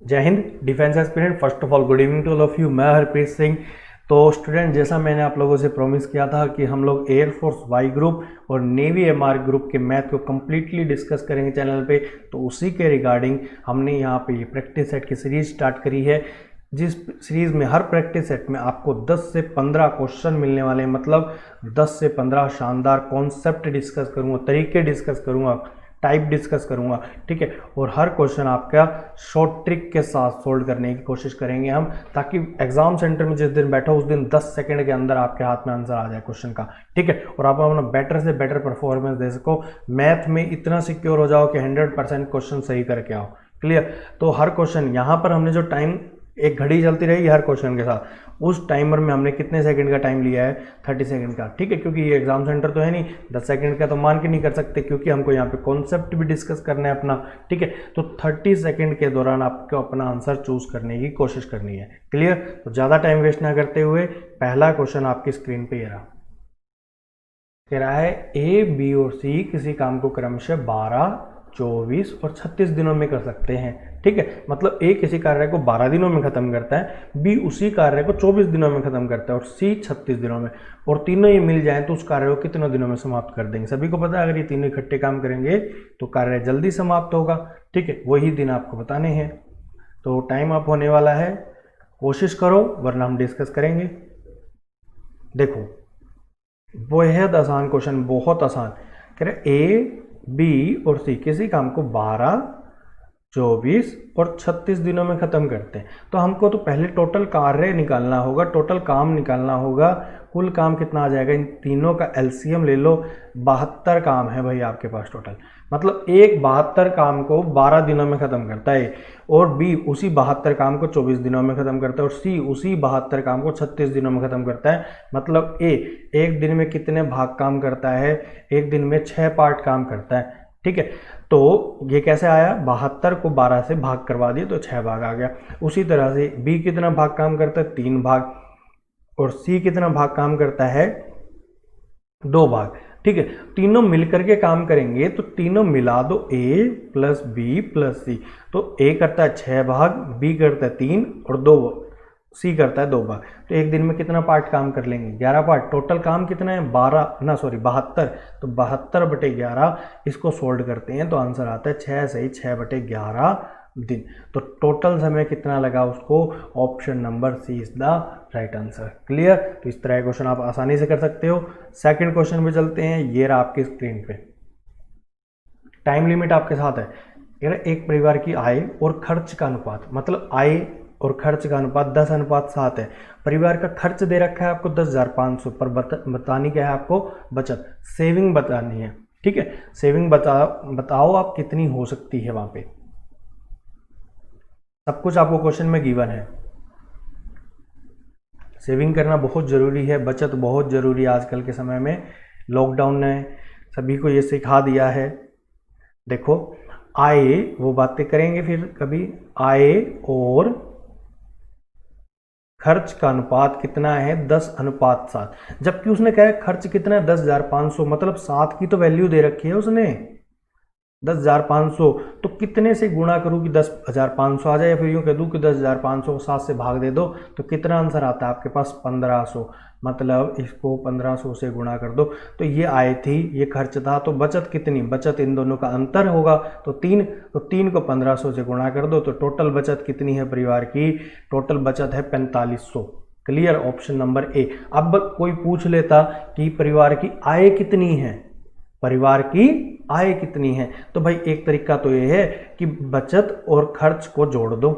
जय Hind defence aspirant. First of all good evening to all of you. मैं हरप्रीत सिंह। तो student, जैसा मैंने आप लोगों से प्रॉमिस किया था कि हम लोग एयरफोर्स वाई ग्रुप और नेवी एमआर ग्रुप के मैथ को कम्प्लीटली डिस्कस करेंगे चैनल पे, तो उसी के रिगार्डिंग हमने यहाँ पे ये प्रैक्टिस सेट की सीरीज स्टार्ट करी है, जिस सीरीज़ में हर प्रैक्टिस सेट में आपको 10 से 15 क्वेश्चन मिलने वाले हैं। मतलब 10 से 15 शानदार कॉन्सेप्ट डिस्कस करूँगा, तरीके डिस्कस करूँगा, टाइप डिस्कस करूँगा, ठीक है। और हर क्वेश्चन आपका शॉर्ट ट्रिक के साथ सोल्व करने की कोशिश करेंगे हम, ताकि एग्जाम सेंटर में जिस दिन बैठो उस दिन 10 सेकंड के अंदर आपके हाथ में आंसर आ जाए क्वेश्चन का, ठीक है। और आप अपना बेटर से बेटर परफॉर्मेंस दे सको, मैथ में इतना सिक्योर हो जाओ कि 100% क्वेश्चन सही करके आओ। क्लियर। तो हर क्वेश्चन यहाँ पर हमने जो टाइम, एक घड़ी चलती रहेगी हर क्वेश्चन के साथ, उस टाइमर में हमने कितने सेकंड का टाइम लिया है? 30 सेकंड का, ठीक है। क्योंकि ये एग्जाम सेंटर तो है नहीं, 10 सेकंड का तो मान के नहीं कर सकते, क्योंकि हमको यहाँ पे कॉन्सेप्ट भी डिस्कस करना है अपना, ठीक है। तो 30 सेकंड के दौरान आपको अपना आंसर चूज करने की कोशिश करनी है। क्लियर। तो ज़्यादा टाइम वेस्ट ना करते हुए पहला क्वेश्चन आपकी स्क्रीन पर ये रहा। कह रहा है ए, बी और सी किसी काम को क्रमशः 12, 24 और 36 दिनों में कर सकते हैं, ठीक है। मतलब ए किसी कार्य को 12 दिनों में खत्म करता है, बी उसी कार्य को 24 दिनों में खत्म करता है और सी 36 दिनों में, और तीनों ये मिल जाएं तो उस कार्य को कितने दिनों में समाप्त कर देंगे। सभी को पता है अगर ये तीनों इकट्ठे काम करेंगे तो कार्य जल्दी समाप्त होगा, ठीक है। वही दिन आपको बताने हैं। तो टाइम अप होने वाला है, कोशिश करो वरना हम डिस्कस करेंगे। देखो बेहद आसान क्वेश्चन, बहुत आसान। कह रहे ए, बी और सी किसी काम को 12, 24 और 36 दिनों में खत्म करते हैं। तो हमको तो पहले टोटल कार्य निकालना होगा, टोटल काम निकालना होगा। कुल काम कितना आ जाएगा? इन तीनों का एलसीएम ले लो। 72 काम है भाई आपके पास टोटल। मतलब एक 72 काम को 12 दिनों में खत्म करता है, और बी उसी 72 काम को 24 दिनों में खत्म करता है, और सी उसी 72 काम को 36 दिनों में खत्म करता है। मतलब ए एक दिन में कितने भाग काम करता है? एक दिन में 6 पार्ट काम करता है, ठीक है। तो ये कैसे आया? 72 को 12 से भाग करवा दिए तो 6 भाग आ गया। उसी तरह से बी कितना भाग काम करता है? 3 भाग। और सी कितना भाग काम करता है? 2 भाग, ठीक है। तीनों मिलकर के काम करेंगे तो तीनों मिला दो, ए प्लस बी प्लस सी। तो ए करता है 6 भाग, बी करता है 3 और 2, सी करता है 2 भाग। तो एक दिन में कितना पार्ट काम कर लेंगे? 11 पार्ट। टोटल काम कितना है? 72। तो 72/11 इसको सोल्व करते हैं तो आंसर आता है 6 सही 6/11 दिन। तो टोटल समय कितना लगा उसको? Option number C is the right answer. Clear. तो इस तरह क्वेश्चन आप आसानी से कर सकते हो। सेकंड क्वेश्चन पे चलते हैं। ये रहा आपकी स्क्रीन पे। टाइम लिमिट आपके साथ है। एक परिवार की आय और खर्च का अनुपात, मतलब आय और खर्च का अनुपात 10:7 है। परिवार का खर्च दे रखा है आपको 10,500, पर बतानी क्या है आपको? बचत, सेविंग बतानी है, ठीक है। सेविंग बताओ आप कितनी हो सकती है। वहां पे सब कुछ आपको क्वेश्चन में गिवन है। सेविंग करना बहुत ज़रूरी है, बचत बहुत ज़रूरी है। आजकल के समय में लॉकडाउन ने सभी को ये सिखा दिया है। देखो आय, वो बातें करेंगे फिर कभी। आय और खर्च का अनुपात कितना है? 10:7। जबकि उसने कहा है खर्च कितना है? 10,500। मतलब 7 की तो वैल्यू दे रखी है उसने, 10,500। तो कितने से गुणा करूँ कि 10,500 आ जाए, या फिर यूँ कह दूँ कि 10,500 को 7 से भाग दे दो तो कितना आंसर आता है आपके पास? 1,500। मतलब इसको 1,500 से गुणा कर दो। तो ये आय थी, ये खर्च था। तो बचत कितनी? बचत इन दोनों का अंतर होगा तो 3। तो 3 को 1,500 से गुणा कर दो तो टोटल बचत कितनी है परिवार की? टोटल बचत है 4,500। क्लियर। Option number A. अब कोई पूछ लेता कि परिवार की आय कितनी है, परिवार की आय कितनी है, तो भाई एक तरीका तो ये है कि बचत और खर्च को जोड़ दो,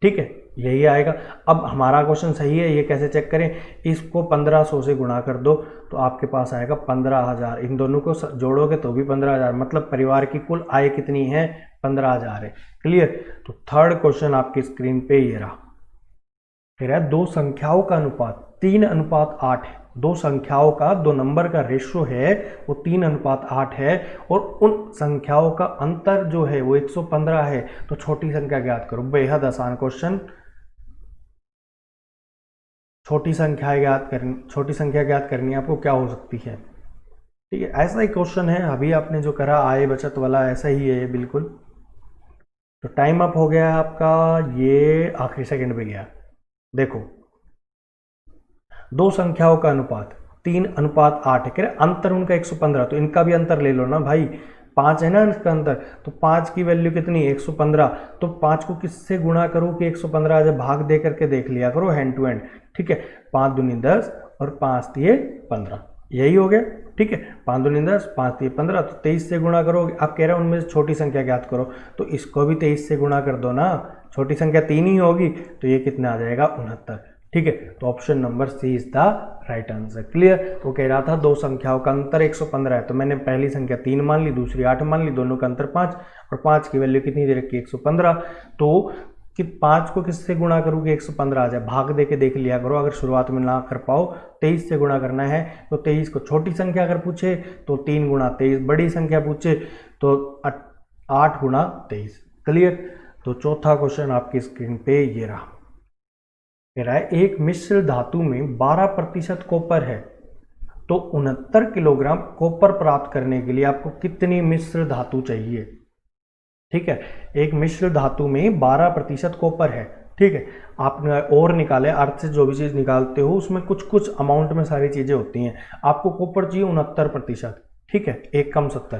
ठीक है, यही आएगा। अब हमारा क्वेश्चन सही है, ये कैसे चेक करें? इसको 1,500 से गुणा कर दो तो आपके पास आएगा 15,000। इन दोनों को जोड़ोगे तो भी 15,000। मतलब परिवार की कुल आय कितनी है? 15,000 है। क्लियर। तो थर्ड क्वेश्चन आपकी स्क्रीन पे ये रहा। फिर है दो संख्याओं का अनुपात 3:8 है। दो संख्याओं का, दो नंबर का रेशियो है वो 3:8 है, और उन संख्याओं का अंतर जो है वो 115 है। तो छोटी संख्या ज्ञात करो। बेहद आसान क्वेश्चन। छोटी संख्या ज्ञात करनी है आपको। क्या हो सकती है? ठीक है, ऐसा ही क्वेश्चन है। अभी आपने जो करा आय बचत वाला, ऐसा ही है बिल्कुल। तो टाइम अप हो गया है आपका, ये आखिरी सेकंड पे गया। देखो, दो संख्याओं का अनुपात 3:8 है, कह रहे अंतर उनका 115, तो इनका भी अंतर ले लो ना भाई, 5 है ना इसका अंतर, तो 5 की वैल्यू कितनी, 115। तो 5 को किससे गुणा करो कि 115 आ जाए, भाग दे करके देख लिया करो हैंड टू हैंड, ठीक है। 5 दूनी 10 और 5 तिये 15, यही हो गया, ठीक है। 5 दूनी 10, 5 तिये 15, तो 23 से गुणा करोगे। आप कह रहे हो उनमें से छोटी संख्या ज्ञात करो, तो इसको भी 23 से गुणा कर दो ना, छोटी संख्या 3 ही होगी, तो ये कितना आ जाएगा, 69, ठीक है। तो option number C is the right answer. Clear. वो कह रहा था दो संख्याओं का अंतर 115 है, तो मैंने पहली संख्या 3 मान ली, दूसरी 8 मान ली, दोनों का अंतर 5, और 5 की वैल्यू कितनी दे रखी है, 115। तो कि 5 को किससे गुणा करूँ कि 115 आ जाए, भाग दे के देख लिया करो, अगर शुरुआत में ना कर पाओ 23 से गुणा करना है। तो 23 को छोटी संख्या अगर पूछे तो 3 गुणा 23, बड़ी संख्या पूछे तो 8 गुणा 23। क्लियर। तो चौथा क्वेश्चन आपकी स्क्रीन पे ये रहा, कह रहा है एक मिश्र धातु में 12% कॉपर है, तो 69 किलोग्राम कॉपर प्राप्त करने के लिए आपको कितनी मिश्र धातु चाहिए। ठीक है, एक मिश्र धातु में 12% कॉपर है, ठीक है। आपने और निकाले, अर्थ से जो भी चीज निकालते हो उसमें कुछ कुछ अमाउंट में सारी चीजें होती हैं। आपको कॉपर चाहिए 69%, ठीक है, 1 कम 70।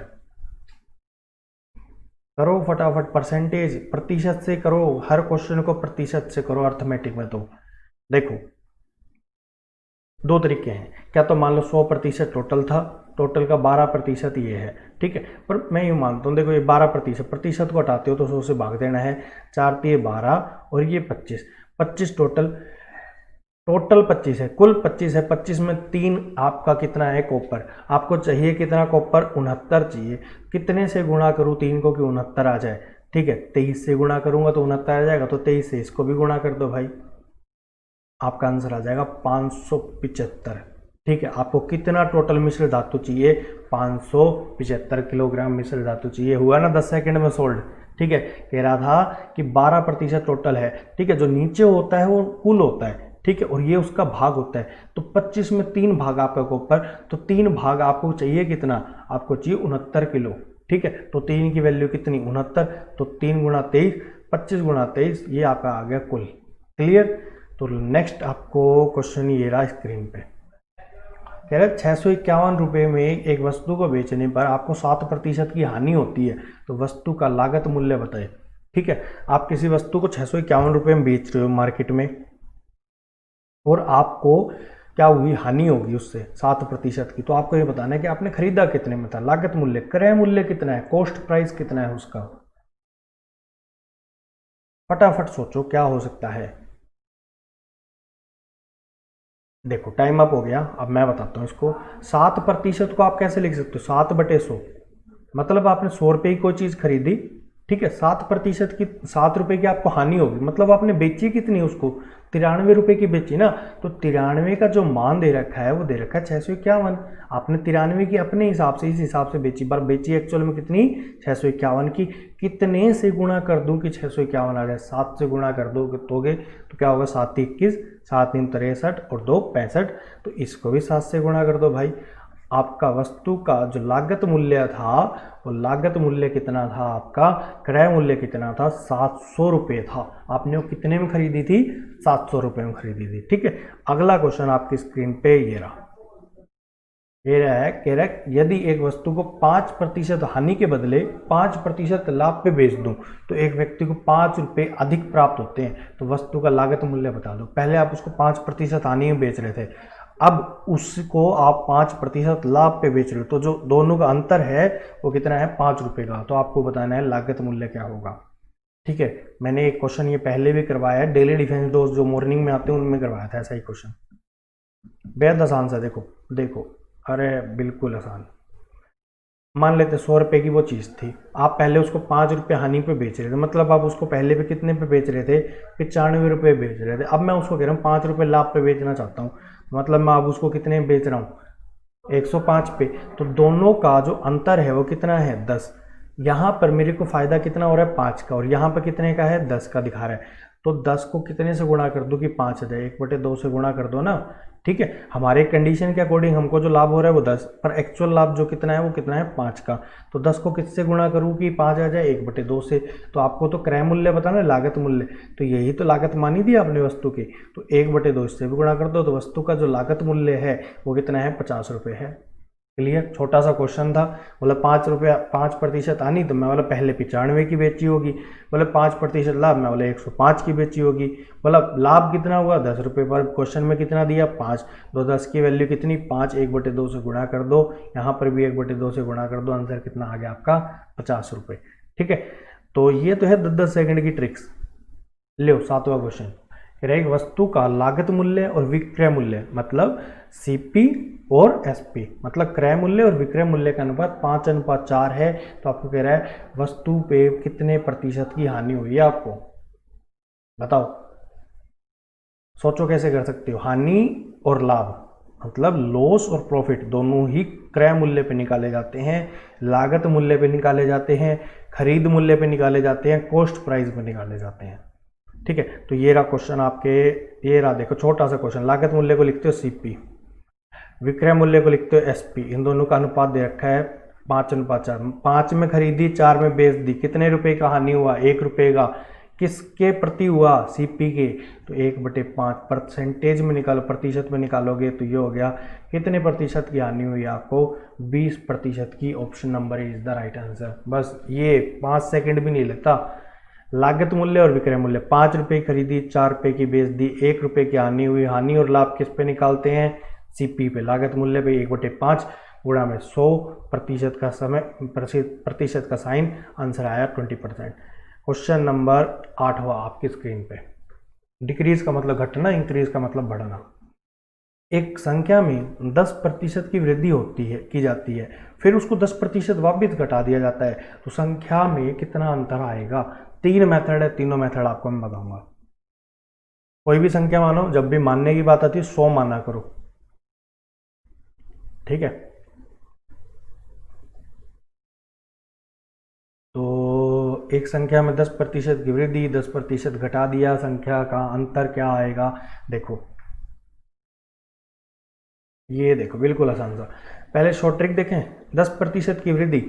करो फटाफट, परसेंटेज प्रतिशत से करो, हर क्वेश्चन को प्रतिशत से करो अर्थमेटिक में। तो देखो, दो तरीके हैं, क्या तो मान लो 100% टोटल था, टोटल का 12% ये है, ठीक है। पर मैं यूँ मानता हूँ, देखो ये 12%, प्रतिशत को हटाते हो तो 100 से भाग देना है, 4 तिये 12 और ये 25 टोटल 25 है, कुल 25 है। 25 में 3 आपका कितना है, कॉपर। आपको चाहिए कितना कॉपर, 69 चाहिए। कितने से गुणा करूँ 3 को कि 69 आ जाए, ठीक है। 23 से गुणा करूँगा तो 69 आ जाएगा, तो 23 से इसको भी गुणा कर दो भाई, आपका आंसर आ जाएगा 575, ठीक है। आपको कितना टोटल मिश्र धातु चाहिए, 575 किलोग्राम मिश्र धातु चाहिए। हुआ ना 10 सेकंड में सोल्ड, ठीक है। कह रहा था कि 12% टोटल है, ठीक है। जो नीचे होता है वो कुल होता है, ठीक है, और ये उसका भाग होता है। तो 25 में 3 भाग आपका ऊपर, तो 3 भाग आपको चाहिए कितना, आपको चाहिए 69 किलो, ठीक है। तो 3 की वैल्यू कितनी, 69, तो 3 गुणा 23, 25 गुणा 23, ये आपका आ गया कुल। क्लियर। तो नेक्स्ट आपको क्वेश्चन ये रहा स्क्रीन पे, कह रहे 651 रुपये में एक वस्तु को बेचने पर आपको 7% की हानि होती है, तो वस्तु का लागत मूल्य बताए। ठीक है, आप किसी वस्तु को 651 रुपये में बेच रहे हो मार्केट में, और आपको क्या हुई, हानि होगी उससे 7% की, तो आपको ये बताना है कि आपने खरीदा कितने में था, लागत मूल्य, क्रय मूल्य कितना है, कॉस्ट प्राइस कितना है उसका। फटाफट सोचो क्या हो सकता है। देखो टाइम अप हो गया, अब मैं बताता हूँ इसको। 7% को आप कैसे लिख सकते हो, 7/100, मतलब आपने 100 रुपये की कोई चीज़ खरीदी, ठीक है, 7% की, 7 रुपये की आपको हानि होगी, मतलब आपने बेची कितनी उसको, 93 रुपये की बेची ना। तो 93 का जो मान दे रखा है वो दे रखा है 651, आपने 93 की अपने हिसाब से, इस हिसाब से बेची, पर बेची एक्चुअल में कितनी, 651 की। कितने से गुणा कर दूं कि 651 आ जाए, 7 से गुणा कर दोगे तो क्या होगा, 7 21, 7 3 63 और 2 65, तो इसको भी 7 से गुणा कर दो भाई। आपका वस्तु का जो लागत मूल्य था, वो लागत मूल्य कितना था आपका, क्रय मूल्य कितना था, 700 रुपये था। आपने वो कितने में खरीदी थी, 700 रुपये में खरीदी थी, ठीक है। अगला क्वेश्चन आपकी स्क्रीन पे ये रहा, ये रहा है, कह रहा है यदि एक वस्तु को 5% हानि के बदले 5% लाभ पे बेच दूं तो एक व्यक्ति को 5 रुपये अधिक प्राप्त होते हैं, तो वस्तु का लागत मूल्य बता दो। पहले आप उसको 5% हानि में बेच रहे थे, अब उसको आप 5% लाभ पे बेच रहे हो, तो जो दोनों का अंतर है वो कितना है, 5 रुपये का। तो आपको बताना है लागत मूल्य क्या होगा, ठीक है। मैंने एक क्वेश्चन ये पहले भी करवाया है, डेली डिफेंस डोज जो मॉर्निंग में आते हैं उनमें करवाया था ऐसा ही क्वेश्चन, बेहद आसान सा। देखो देखो, अरे बिल्कुल आसान। मान लेते 100 रुपये की वो चीज़ थी, आप पहले उसको 5 रुपये हानि पे बेच रहे थे, मतलब आप उसको पहले पे कितने पे बेच रहे थे, 95 रुपये बेच रहे थे। अब मैं उसको कह रहा हूँ 5 रुपये लाभ पे बेचना चाहता हूँ, मतलब मैं अब उसको कितने में बेच रहा हूँ, 105 पे। तो दोनों का जो अंतर है वो कितना है, 10। यहाँ पर मेरे को फायदा कितना हो रहा है, 5 का, और यहाँ पर कितने का है, 10 का दिखा रहा है। तो 10 को कितने से गुणा कर दो कि 5 आ जाए, 1/2 से गुणा कर दो ना, ठीक है, हमारे कंडीशन के अकॉर्डिंग हमको जो लाभ हो रहा है वो 10, पर एक्चुअल लाभ जो कितना है वो कितना है 5 का। तो 10 को किससे गुणा करूँ कि 5 आ जाए, 1/2 से। तो आपको तो क्रय मूल्य बताना है, लागत मूल्य, तो यही तो लागत मानी थी आपने वस्तु की, तो 1/2 इससे भी गुणा कर दो, तो वस्तु का जो लागत मूल्य है वो कितना है, 50 रुपये है। क्लियर, छोटा सा क्वेश्चन था। बोला 5% आनी, तो मैं बोला पहले 95 की बेची होगी। बोले 5% लाभ, मैं बोला 105 की बेची होगी। बोला लाभ कितना हुआ, 10 रुपये, पर क्वेश्चन में कितना दिया, 5। तो 10 की वैल्यू कितनी, 5, 1/2 से गुणा कर दो, यहाँ पर भी 1/2 से गुणा कर दो, आंसर कितना आ गया आपका, 50 रुपये। ठीक है, तो ये तो है 10-10 सेकंड की ट्रिक्स। लो 7वां क्वेश्चन, एक वस्तु का लागत मूल्य और विक्रय मूल्य, मतलब सीपी और एसपी, मतलब क्रय मूल्य और विक्रय मूल्य का अनुपात 5:4 है। तो आपको कह रहा है वस्तु पे कितने प्रतिशत की हानि हुई है, आपको बताओ, सोचो कैसे कर सकते हो। हानि और लाभ, मतलब लॉस और प्रॉफिट दोनों ही क्रय मूल्य पे निकाले जाते हैं, लागत मूल्य पे निकाले जाते हैं, खरीद मूल्य पे निकाले जाते हैं, कॉस्ट प्राइस पे निकाले जाते हैं। ठीक है, तो ये रहा क्वेश्चन आपके, ये रहा देखो छोटा सा क्वेश्चन। लागत मूल्य को लिखते हो सीपी, विक्रय मूल्य को लिखते हो एसपी, इन दोनों का अनुपात दे रखा है 5:4। 5 में खरीदी, 4 में बेच दी, कितने रुपए का हानि हुआ, 1 रुपये का। किसके प्रति हुआ, सीपी के, तो 1/5 परसेंटेज में निकालो, प्रतिशत में निकालोगे तो ये हो गया, कितने प्रतिशत की हानि हुई आपको, 20% की। Option number is the right answer. बस ये 5 सेकंड भी नहीं लगता। लागत मूल्य और विक्रय मूल्य, 5 रुपये खरीदी, 4 रुपये की बेच दी, 1 रुपये की हानि हुई। हानि और लाभ किस पे निकालते हैं, सीपी पे। लागत मूल्य पे 1/5 गुणा में 100% का समय, प्रतिशत का साइन, आंसर आया 20%। क्वेश्चन नंबर 8वां आपकी स्क्रीन पे। डिक्रीज का मतलब घटना, इंक्रीज का मतलब बढ़ना। एक संख्या में 10% की वृद्धि होती है, की जाती है, फिर उसको 10% वापस घटा दिया जाता है, तो संख्या में कितना अंतर आएगा। 3 मेथड है, तीनों मेथड आपको मैं बताऊंगा। कोई भी संख्या मानो, जब भी मानने की बात आती है 100 माना करो, ठीक है। तो एक संख्या में 10% की वृद्धि, 10% घटा दिया, संख्या का अंतर क्या आएगा, देखो ये देखो बिल्कुल आसान सा। पहले शॉर्ट ट्रिक देखें, 10% की वृद्धि,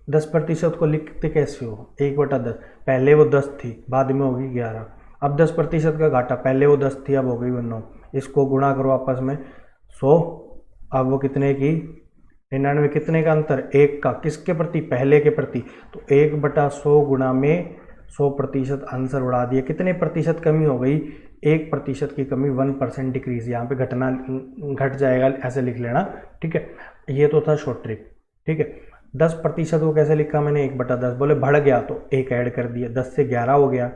10% को लिखते कैसे हो, 1/10। पहले वो 10 थी, बाद में होगी 11। अब 10% का घाटा, पहले वो 10 थी, अब हो गई वो 9। इसको गुणा करो आपस में 100, अब वो कितने की 99, कितने का अंतर, 1 का, किसके प्रति, पहले के प्रति। तो 1/100 गुणा में 100%, आंसर उड़ा दिया। कितने प्रतिशत कमी हो गई, 1% की कमी, 1% डिक्रीज। यहाँ पे घटना घट जाएगा, ऐसे लिख लेना, ठीक है। ये तो था शॉर्ट ट्रिक, ठीक है। 10% को कैसे लिखा मैंने, 1/10। बोले बढ़ गया तो 1 ऐड कर दिया, 10 से 11 हो गया।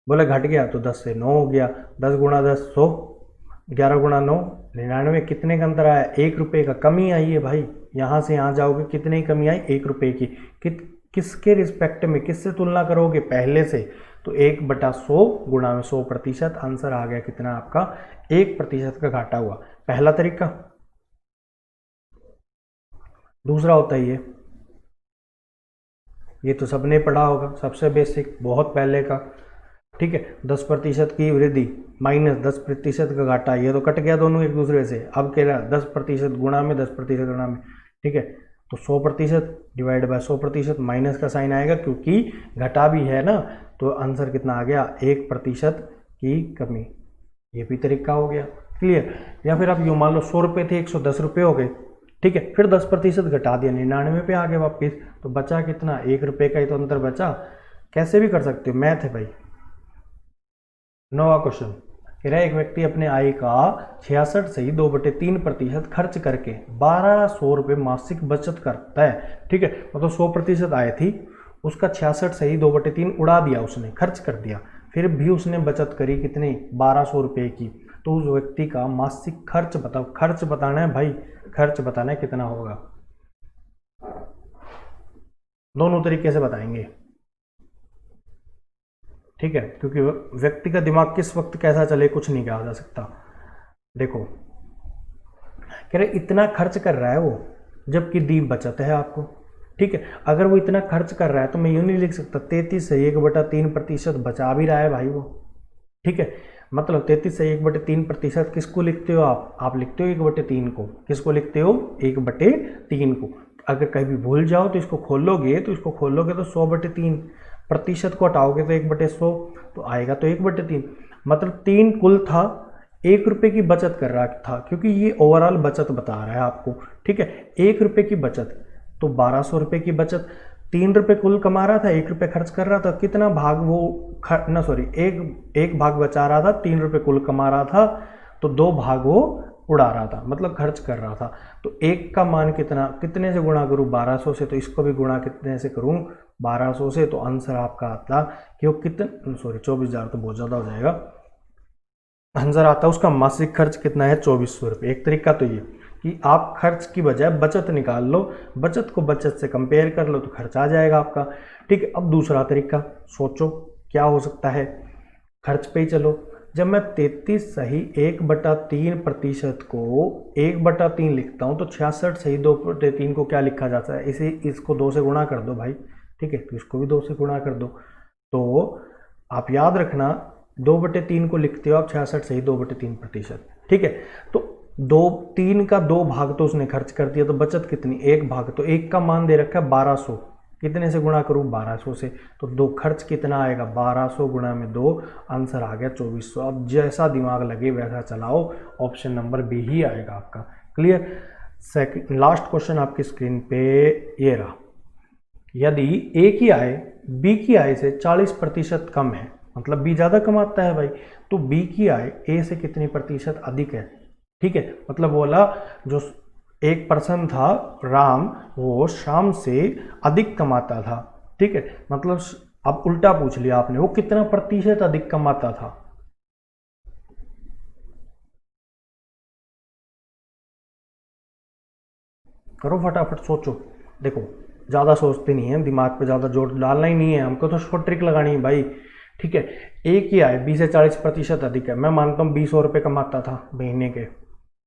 बोले घट गया तो 10 से 9 हो गया। 10 गुणा 10 100, 11 गुणा 9 99। कितने का अंतर आया, 1 रुपये का। कमी आई है भाई, यहाँ से यहाँ जाओगे कितने की कमी आई, 1 रुपये की। किसके रिस्पेक्ट में, किससे तुलना करोगे, पहले से। तो 1/100 गुणा में 100%, आंसर आ गया कितना आपका, 1% का घाटा हुआ। पहला तरीका। दूसरा होता है ये तो सबने पढ़ा होगा, सबसे बेसिक, बहुत पहले का, ठीक है। 10% की वृद्धि माइनस 10% का घाटा, ये तो कट गया दोनों एक दूसरे से। अब कह रहा 10% गुणा में 10% गुणा में, ठीक है। तो 100% डिवाइड बाय 100%, माइनस का साइन आएगा क्योंकि घटा भी है ना। तो आंसर कितना आ गया, 1% की कमी। ये भी तरीका हो गया, क्लियर। या फिर आप यूँ मान लो 100 रुपये थे, 110 रुपये हो गए, ठीक है। फिर 10% घटा दिया, 99 पे आ गए वापिस, तो बचा कितना, 1 रुपये का ही तो अंतर बचा। कैसे भी कर सकते हो, मैथ है भाई। 9वां क्वेश्चन कह रहा है, एक व्यक्ति अपने आय का 66 से ही 2/3% खर्च करके 1200 रुपये मासिक बचत करता है, ठीक है। मतलब 100% आय थी, उसका 66 से ही 2/3 उड़ा दिया, उसने खर्च कर दिया। फिर भी उसने बचत करी कितनी, 1200 रुपये की। तो उस व्यक्ति का मासिक खर्च बताओ, खर्च बताना है भाई, खर्च बताना है कितना होगा। दोनों तरीके से बताएंगे, ठीक है, क्योंकि व्यक्ति का दिमाग किस वक्त कैसा चले कुछ नहीं कहा जा सकता। देखो कह रहे इतना खर्च कर रहा है वो, जबकि दी बचत है आपको, ठीक है। अगर वो इतना खर्च कर रहा है तो मैं यूँ नहीं लिख सकता 33 से 1/3% बचा भी रहा है भाई वो, ठीक है। मतलब 33 से 1/3% किसको लिखते हो आप लिखते हो 1/3 को। किसको लिखते हो? 1/3 को। अगर कहीं भी भूल जाओ तो इसको खोलोगे तो 100/3, प्रतिशत को हटाओगे तो 1/100, तो आएगा तो 1/3। मतलब 3 कुल था, 1 रुपये की बचत कर रहा था, क्योंकि ये ओवरऑल बचत बता रहा है आपको, ठीक है। 1 रुपये की बचत तो 1200 रुपये की बचत। 3 रुपये कुल कमा रहा था, 1 रुपये खर्च कर रहा था, कितना भाग वो एक भाग बचा रहा था, 3 रुपये कुल कमा रहा था, तो 2 भाग वो उड़ा रहा था, मतलब खर्च कर रहा था। तो 1 का मान कितने से गुणा करूँ? 1200 से। तो इसको भी गुणा कितने से करूँ? 1200 से। तो आंसर आपका आता कि वो 24,000 तो बहुत ज़्यादा हो जाएगा। आंसर आता उसका मासिक खर्च कितना है? 2400 रुपये। एक तरीका तो ये कि आप खर्च की बजाय बचत निकाल लो, बचत को बचत से कंपेयर कर लो तो खर्च आ जाएगा आपका, ठीक है। अब दूसरा तरीका सोचो क्या हो सकता है। खर्च पे ही चलो। जब मैं 33 सही 1/3% को 1/3 लिखता हूँ तो 66 सही 2/3 को क्या लिखा जाता है? इसको 2 से गुणा कर दो भाई, ठीक है। तो इसको भी 2 से गुणा कर दो। तो आप याद रखना 2/3 को लिखते हो आप 66 सही 2/3%, ठीक है। तो 3 का 2 भाग तो उसने खर्च कर दिया, तो बचत कितनी? 1 भाग। तो 1 का मान दे रखा है 1200, कितने से गुणा करूँ? 1200 से। तो 2 खर्च कितना आएगा? 1200 गुणा में 2, आंसर आ गया 2400। अब जैसा दिमाग लगे वैसा चलाओ, ऑप्शन नंबर बी ही आएगा आपका। क्लियर? सेकंड लास्ट क्वेश्चन आपकी स्क्रीन पे ये रहा। यदि ए की आय बी की आय से 40% कम है, मतलब बी ज़्यादा कमाता है भाई, तो बी की आय ए से कितनी प्रतिशत अधिक है, ठीक है। मतलब बोला जो एक पर्सन था राम, वो शाम से अधिक कमाता था, ठीक है। मतलब अब उल्टा पूछ लिया आपने, वो कितना प्रतिशत अधिक कमाता था? करो फटाफट सोचो। देखो ज़्यादा सोचते नहीं है, दिमाग पे ज़्यादा जोर डालना ही नहीं है, हमको तो शॉर्ट ट्रिक लगानी है भाई, ठीक है। ए की आय बी से 40% अधिक है, मैं मानता हूँ 20 रुपये कमाता था महीने के,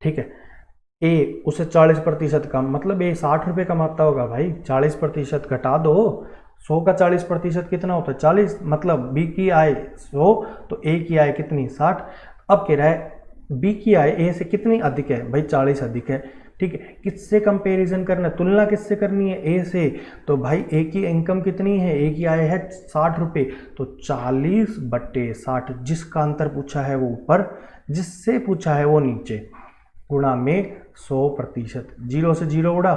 ठीक है। ए उसे 40% कम, मतलब ए 60 रुपये कमाता होगा भाई। 40% घटा दो, 100 का 40% कितना होता है? 40। मतलब बी की आय 100 तो ए की आय कितनी? 60। अब कह रहा है बी की आय ए से कितनी अधिक है भाई? 40 अधिक है, ठीक है। किससे कंपैरिजन करना है? तुलना किससे करनी है? ए से। तो भाई ए की इनकम कितनी है? ए की आय है 60 रुपये, तो 40/60। जिसका अंतर पूछा है वो ऊपर, जिससे पूछा है वो नीचे, गुणा में 100%। 0 से 0 उड़ा,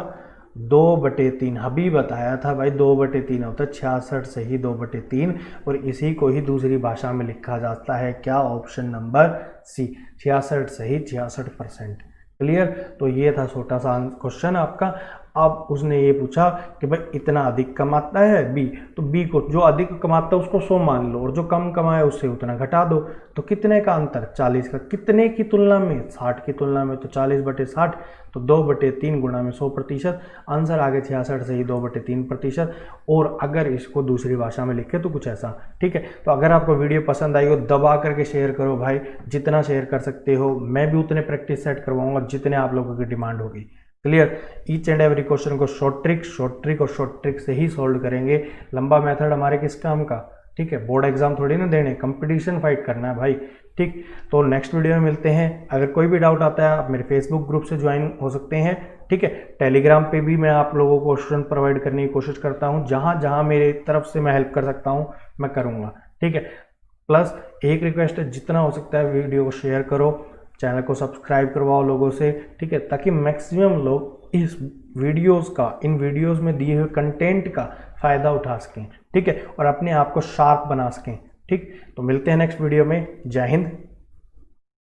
2/3। अभी बताया था भाई 2/3 होता है, 66 से ही 2/3, और इसी को ही दूसरी भाषा में लिखा जाता है क्या? ऑप्शन नंबर सी, 66 से ही 66%। क्लियर? तो ये था छोटा सा क्वेश्चन आपका। अब उसने ये पूछा कि भाई इतना अधिक कमाता है बी, तो बी को जो अधिक कमाता है उसको 100 मान लो, और जो कम कमाए उससे उतना घटा दो। तो कितने का अंतर? 40 का। कितने की तुलना में? 60 की तुलना में। तो 40/60, तो 2/3 गुणा में 100%। आंसर आ गया 66 से ही 2/3%। और अगर इसको दूसरी भाषा में लिखे तो कुछ ऐसा, ठीक है। तो अगर आपको वीडियो पसंद आई हो दबा करके शेयर करो भाई, जितना शेयर कर सकते हो। मैं भी उतने प्रैक्टिस सेट करवाऊंगा जितने आप लोगों की डिमांड होगी। Clear? Each and every question को शॉर्ट ट्रिक से ही सॉल्व करेंगे। लंबा मेथड हमारे किस काम का, ठीक है। बोर्ड एग्जाम थोड़ी ना देने, कंपटीशन फाइट करना है भाई, ठीक। तो नेक्स्ट वीडियो में मिलते हैं। अगर कोई भी डाउट आता है आप मेरे फेसबुक ग्रुप से ज्वाइन हो सकते हैं, ठीक है। टेलीग्राम पे भी मैं आप लोगों को क्वेश्चन प्रोवाइड करने की कोशिश करता हूँ, जहाँ जहाँ मेरे तरफ से मैं हेल्प कर सकता हूँ मैं करूँगा, ठीक है। प्लस एक रिक्वेस्ट है, जितना हो सकता है वीडियो को शेयर करो, चैनल को सब्सक्राइब करवाओ लोगों से, ठीक है, ताकि मैक्सिमम लोग इन वीडियोस में दिए हुए कंटेंट का फ़ायदा उठा सकें, ठीक है, और अपने आप को शार्प बना सकें, ठीक। तो मिलते हैं नेक्स्ट वीडियो में। जय हिंद,